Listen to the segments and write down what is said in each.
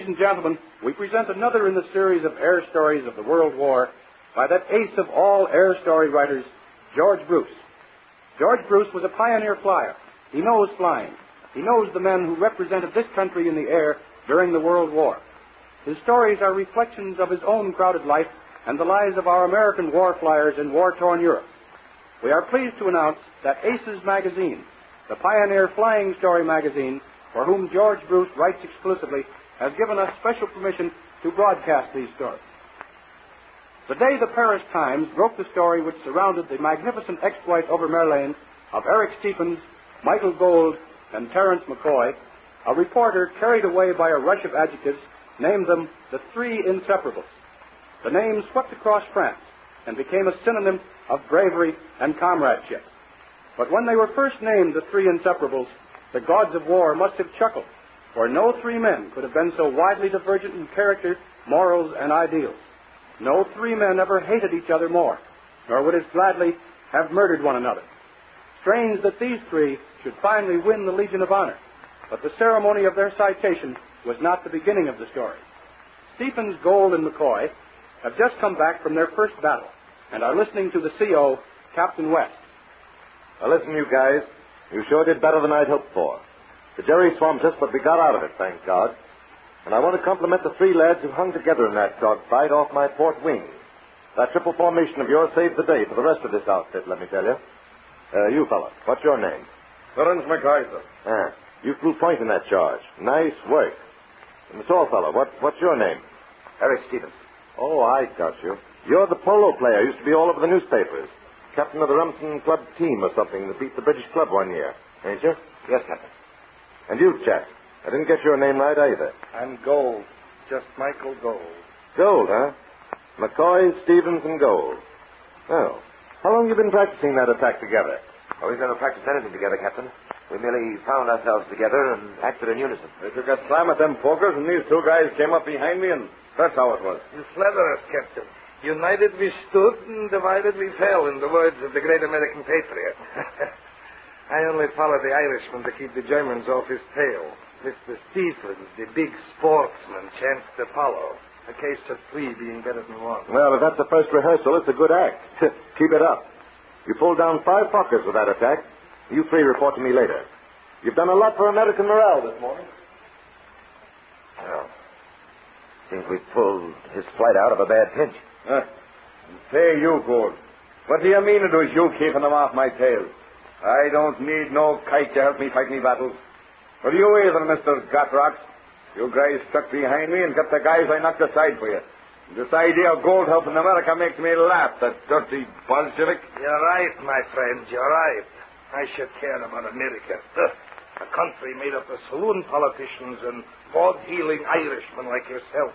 Ladies and gentlemen, we present another in the series of air stories of the World War by that ace of all air story writers, George Bruce. George Bruce was a pioneer flyer. He knows flying. He knows the men who represented this country in the air during the World War. His stories are reflections of his own crowded life and the lives of our American war flyers in war-torn Europe. We are pleased to announce that Aces magazine, the pioneer flying story magazine for whom George Bruce writes exclusively, has given us special permission to broadcast these stories. Today, the Paris Times broke the story which surrounded the magnificent exploit over Merlin of Eric Stephens, Michael Gold, and Terence McCoy. A reporter, carried away by a rush of adjectives, named them the Three Inseparables. The name swept across France and became a synonym of bravery and comradeship. But when they were first named the Three Inseparables, the gods of war must have chuckled, for no three men could have been so widely divergent in character, morals, and ideals. No three men ever hated each other more, nor would as gladly have murdered one another. Strange that these three should finally win the Legion of Honor, but the ceremony of their citation was not the beginning of the story. Stephens, Gold, and McCoy have just come back from their first battle and are listening to the CO, Captain West. Now listen, you guys. You sure did better than I'd hoped for. The Jerry swamped us, but we got out of it, thank God. And I want to compliment the three lads who hung together in that dogfight off my port wing. That triple formation of yours saved the day for the rest of this outfit, let me tell you. You fella, what's your name? Terence McCoy, sir. You flew point in that charge. Nice work. And the tall fellow, what's your name? Eric Stephens. Oh, I got you. You're the polo player. Used to be all over the newspapers. Captain of the Rumson Club team or something that beat the British club one year, ain't you? Yes, Captain. And you, chap? I didn't get your name right either. I'm Gold. Just Michael Gold. Gold, huh? McCoy, Stephens, and Gold. Oh. How long have you been practicing that attack together? Well, we've never practiced anything together, Captain. We merely found ourselves together and acted in unison. They took a slam at them pokers, and these two guys came up behind me, and that's how it was. You flatter us, Captain. United we stood, and divided we fell, in the words of the great American patriot. I only followed the Irishman to keep the Germans off his tail. Mr. Stephens, the big sportsman, chanced to follow. A case of three being better than one. Well, if that's the first rehearsal, it's a good act. Keep it up. You pulled down 5 Fokkers with that attack. You three report to me later. You've done a lot for American morale this morning. Well, seems we pulled his flight out of a bad pinch. Say, you, Gold. What do you mean it was you keeping them off my tail? I don't need no kite to help me fight me battles. Or you either, Mr. Gatrocks. You guys stuck behind me and got the guys I knocked aside for you. This idea of gold helping America makes me laugh, that dirty Bolshevik. You're right, my friend, you're right. I should care about America. A country made up of saloon politicians and vaud-heeling Irishmen like yourself.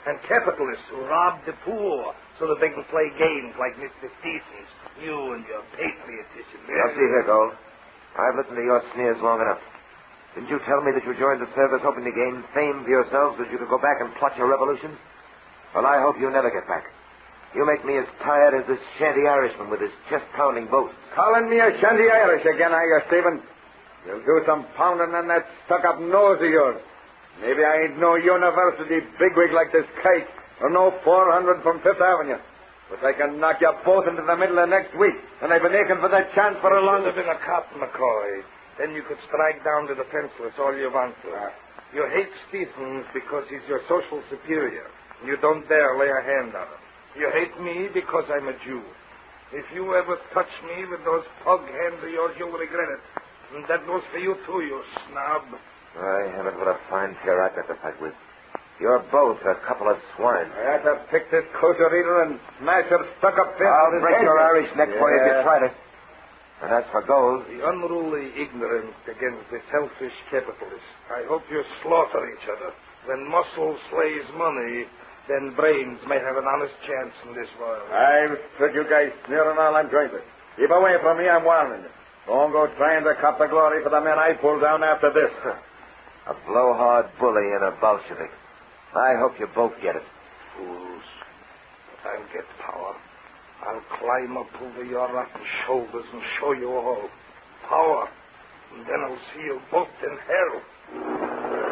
And capitalists who rob the poor so that they can play games like Mr. Stephens. You and your patriotism. Now, see here, Gold. I've listened to your sneers long enough. Didn't you tell me that you joined the service hoping to gain fame for yourselves so that you could go back and plot your revolutions? Well, I hope you never get back. You make me as tired as this shanty Irishman with his chest-pounding boasts. Calling me a shanty Irish again, are you, Stephen? You'll do some pounding on that stuck-up nose of yours. Maybe I ain't no university bigwig like this kite, or no 400 from Fifth Avenue. But I can knock you both into the middle of next week, and I've been aching for that chance for a long... You should have been a cop, McCoy. Then you could strike down the defenseless all you want to. You hate Stephens because he's your social superior. You don't dare lay a hand on him. You hate me because I'm a Jew. If you ever touch me with those pug hands of yours, you'll regret it. And that goes for you, too, you snob. I haven't what a fine pair I've got to fight with. You're both a couple of swine. I had to pick this kosher eater and smash her stuck-up fist. I'll break your Irish neck for you if you try to. And as for Gold... The unruly ignorant against the selfish capitalist. I hope you slaughter each other. When muscle slays money, then brains may have an honest chance in this world. I've stood you guys sneering all I'm going to. Keep away from me, I'm warning you. Don't go trying to cop the glory for the men I pulled down after this. A blowhard bully and a Bolshevik. I hope you both get it. Fools. But I'll get power. I'll climb up over your rotten shoulders and show you all. Power. And then I'll see you both in hell.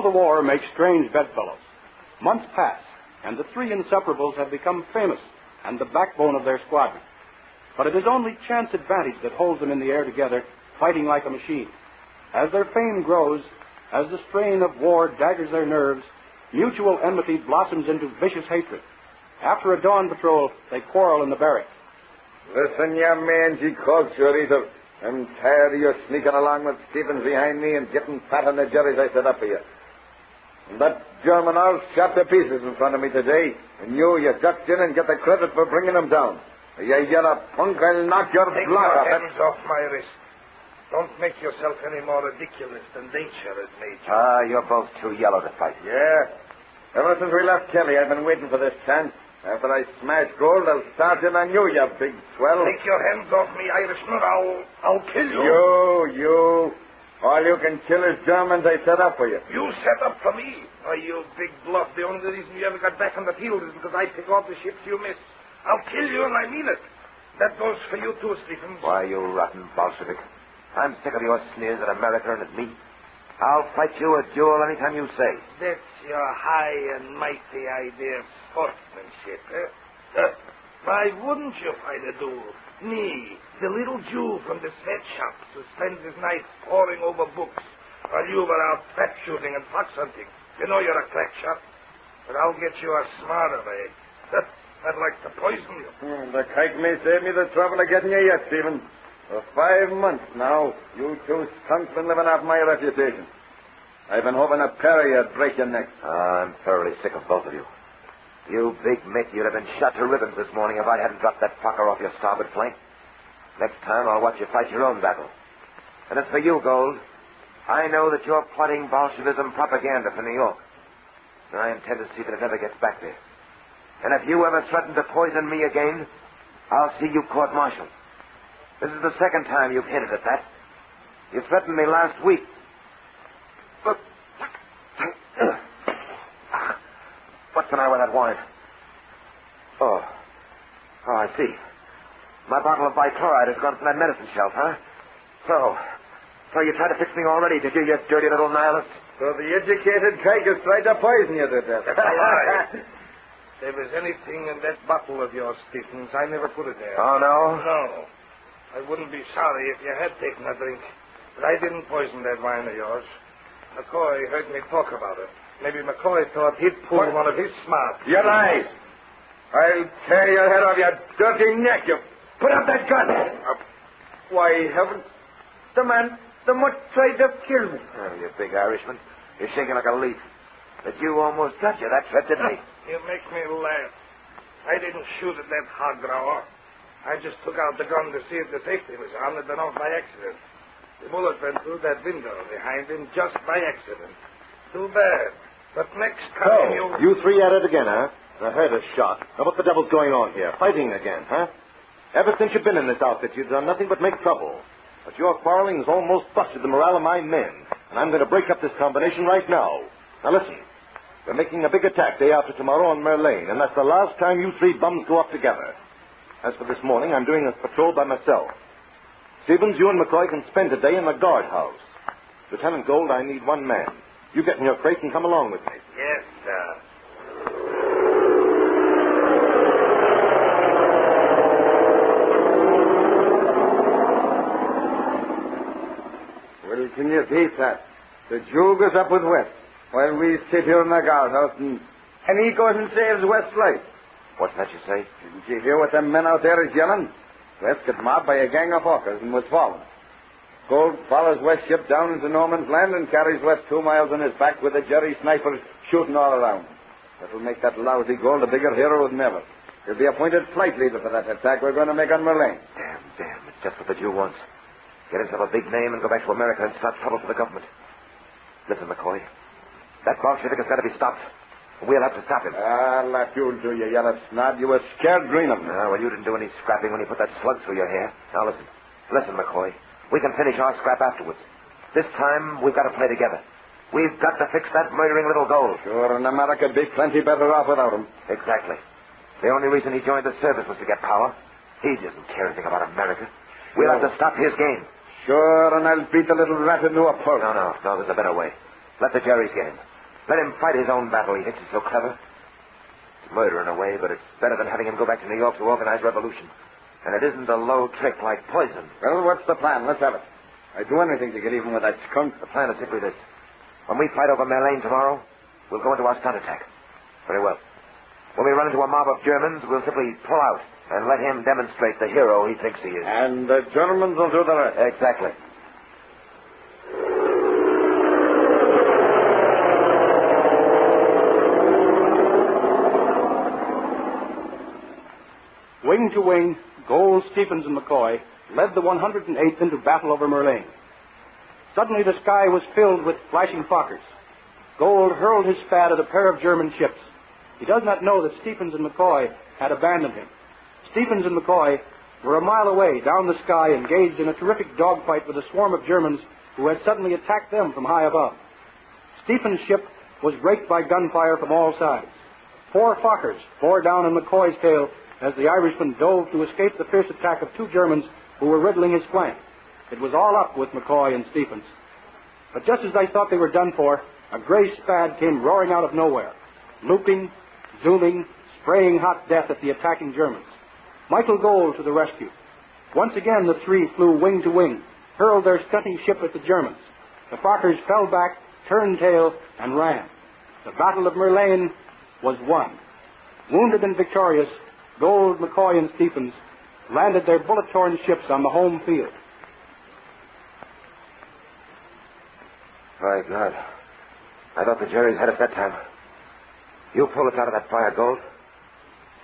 the war makes strange bedfellows. Months pass, and the three inseparables have become famous and the backbone of their squadron. But it is only chance advantage that holds them in the air together, fighting like a machine. As their fame grows, as the strain of war daggers their nerves, mutual enmity blossoms into vicious hatred. After a dawn patrol, they quarrel in the barracks. Listen, you mangy cocksure eater. I'm tired of you sneaking along with Stevens behind me and getting fat on the jerrys I set up for you. And that German all shot to pieces in front of me today. And you ducked in and get the credit for bringing him down. You yellow punk, I'll knock your Take blood your off it. hands off my wrist. Don't make yourself any more ridiculous than nature has made you. Ah, you're both too yellow to fight. Yeah. Ever since we left Kelly, I've been waiting for this chance. After I smash gold, I'll start in on you, you big swell. Take your hands off me, Irishman. I'll kill you. You. All you can kill is Germans I set up for you. You set up for me. Oh, you big bluff. The only reason you ever got back on the field is because I pick off the ships you missed. I'll kill you, and I mean it. That goes for you too, Stephens. Why, you rotten Bolshevik. I'm sick of your sneers at America and at me. I'll fight you a duel anytime you say. That's your high and mighty idea of sportsmanship, eh? Why wouldn't you fight a duel? Me, the little Jew from the sweatshops who spends his nights poring over books while you were out trap shooting and fox hunting. You know you're a crack shot. But I'll get you a smarter way. I'd like to poison you. The kike may save me the trouble of getting you yet, Stephen. For 5 months now, you two skunks been living off my reputation. I've been hoping a pair of you'd break your necks. I'm thoroughly sick of both of you. You big mitt, you'd have been shot to ribbons this morning if I hadn't dropped that fucker off your starboard flank. Next time, I'll watch you fight your own battle. And as for you, Gold, I know that you're plotting Bolshevism propaganda for New York. And I intend to see that it never gets back there. And if you ever threaten to poison me again, I'll see you court-martialed. This is the second time you've hinted at that. You threatened me last week. But... What's the matter with that wine? Oh, I see. My bottle of bichloride has gone from that medicine shelf, huh? So you tried to fix me already, did you dirty little nihilist? So the educated kike has tried to poison you to death. That's a lie. If there was anything in that bottle of yours, Stephens, I never put it there. Oh, no? No. I wouldn't be sorry if you had taken a drink. But I didn't poison that wine of yours. McCoy heard me talk about it. Maybe McCoy thought he'd pull one of his smarts. You lie. I'll tear your head off, you dirty neck. You put up that gun. Why, heavens. The mutt tried to kill me. Oh, you big Irishman. You're shaking like a leaf. But you almost got you. That threat, didn't he? You make me laugh. I didn't shoot at that hog drawer. I just took out the gun to see if the safety was on. It went off by accident. The bullet went through that window behind him just by accident. Too bad. But next time you three at it again, huh? I heard a shot. Now, what the devil's going on here? Fighting again, huh? Ever since you've been in this outfit, you've done nothing but make trouble. But your quarreling has almost busted the morale of my men. And I'm going to break up this combination right now. Now, listen. We're making a big attack day after tomorrow on Merlane, and that's the last time you three bums go up together. As for this morning, I'm doing a patrol by myself. Stevens, you and McCoy can spend a day in the guardhouse. Lieutenant Gold, I need one man. You get in your crate and come along with me. Yes, sir. Well, can you beat that? The Jew goes up with West, while we sit here in the guardhouse, and he goes and saves West's life. What's that you say? Didn't you hear what them men out there is yelling? West got mobbed by a gang of hawkers and was fallen. Gold follows West's ship down into Norman's Land and carries West 2 miles on his back with the Jerry snipers shooting all around. That'll make that lousy Gold a bigger hero than ever. He'll be appointed flight leader for that attack we're going to make on Merlane. Damn. It's just what the Jew wants. Get himself a big name and go back to America and start trouble for the government. Listen, McCoy. That Bolshevik has got to be stopped. We'll have to stop him. That you'll do, you yellow snot. You were scared green of him. Well, you didn't do any scrapping when you put that slug through your hair. Now, listen, McCoy. We can finish our scrap afterwards. This time, we've got to play together. We've got to fix that murdering little Gold. Sure, and America'd be plenty better off without him. Exactly. The only reason he joined the service was to get power. He doesn't care anything about America. We'll have to stop his game. Sure, and I'll beat the little rat into a pulp. No, there's a better way. Let the Jerrys get him. Let him fight his own battle. He thinks he's so clever. It's murder in a way, but it's better than having him go back to New York to organize revolution. And it isn't a low trick like poison. Well, what's the plan? Let's have it. I'd do anything to get even with that skunk. The plan is simply this. When we fight over Merlane tomorrow, we'll go into our stunt attack. Very well. When we run into a mob of Germans, we'll simply pull out and let him demonstrate the hero he thinks he is. And the Germans will do the rest. Exactly. Wing to wing, Gold, Stephens, and McCoy led the 108th into battle over Merlane. Suddenly the sky was filled with flashing Fokkers. Gold hurled his Spad at a pair of German ships. He does not know that Stephens and McCoy had abandoned him. Stephens and McCoy were a mile away down the sky, engaged in a terrific dogfight with a swarm of Germans who had suddenly attacked them from high above. Stephens' ship was raked by gunfire from all sides. 4 Fokkers bore down on McCoy's tail as the Irishman dove to escape the fierce attack of 2 Germans who were riddling his flank. It was all up with McCoy and Stephens. But just as they thought they were done for, a gray Spad came roaring out of nowhere, looping, zooming, spraying hot death at the attacking Germans. Michael Gold to the rescue. Once again the 3 flew wing to wing, hurled their stunting ship at the Germans. The Fokkers fell back, turned tail, and ran. The Battle of Merlane was won. Wounded and victorious, Gold, McCoy, and Stephens landed their bullet-torn ships on the home field. My God. I thought the Jerry's had us that time. You pulled us out of that fire, Gold.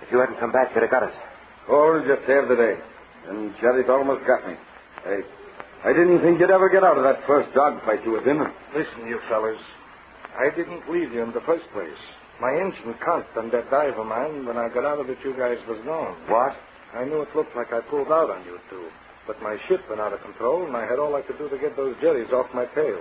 If you hadn't come back, you'd have got us. Gold just saved the day. And Jerry's almost got me. I didn't think you'd ever get out of that first dogfight you was in. Listen, you fellas. I didn't leave you in the first place. My engine conked on that dive of mine. When I got out of it, you guys was gone. What? I knew it looked like I pulled out on you two. But my ship went out of control, and I had all I could do to get those Jerry's off my tail.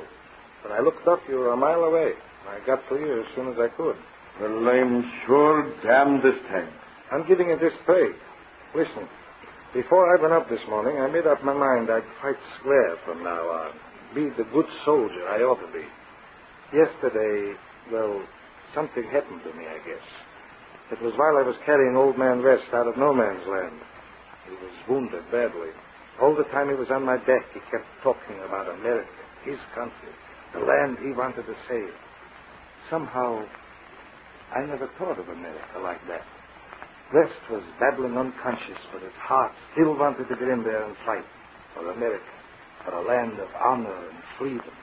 When I looked up, you were a mile away. I got to you as soon as I could. Well, I'm sure damned this time. I'm giving you this straight. Listen, before I went up this morning, I made up my mind I'd fight square from now on. Be the good soldier I ought to be. Yesterday, well, something happened to me, I guess. It was while I was carrying Old Man West out of no man's land. He was wounded badly. All the time he was on my back, he kept talking about America, his country, the land he wanted to save. Somehow, I never thought of America like that. West was babbling unconscious, but his heart still wanted to get in there and fight for America, for a land of honor and freedom.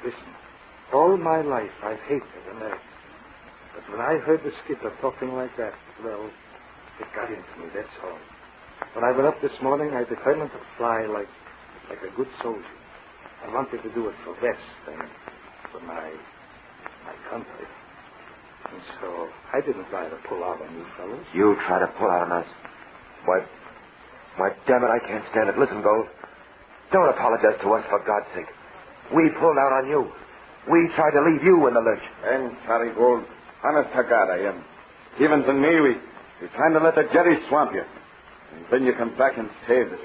Listen, all my life I've hated America. But when I heard the skipper talking like that, well, it got into me, that's all. When I went up this morning, I determined to fly like a good soldier. I wanted to do it for West and for my country. And so I didn't try to pull out on you fellows. You try to pull out on us. Why, damn it, I can't stand it. Listen, Gold. Don't apologize to us, for God's sake. We pulled out on you. We tried to leave you in the lurch. I'm sorry, Gold. Honest to God, I am. Stevens and me, we're trying to let the Jerry swamp you. And then you come back and save us.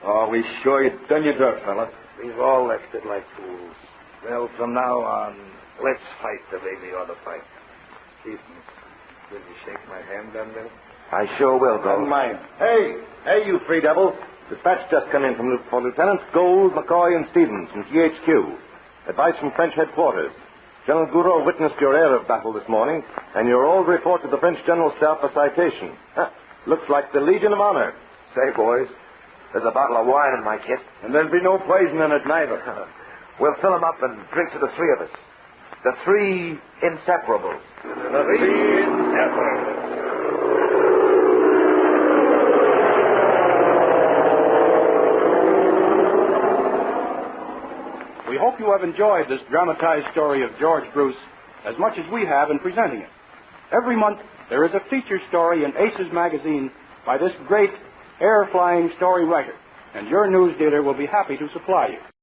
Oh, we sure you done your dirt, fella. We've all acted like fools. Well, from now on, let's fight the way we ought to fight. Stevens, will you shake my hand down there? I sure will, Gold. Don't mind. Hey, you three devils. Dispatch just come in for Lieutenants Gold, McCoy, and Stevens from GHQ. Advice from French headquarters. General Gouraud witnessed your air of battle this morning, and your old report to the French General Staff for citation. Looks like the Legion of Honor. Say, boys, there's a bottle of wine in my kit. And there'll be no poison in it, neither. We'll fill them up and drink to the 3 of us. The 3 inseparables. The 3 inseparables. We hope you have enjoyed this dramatized story of George Bruce as much as we have in presenting it. Every month, there is a feature story in Aces magazine by this great air-flying story writer, and your news dealer will be happy to supply you.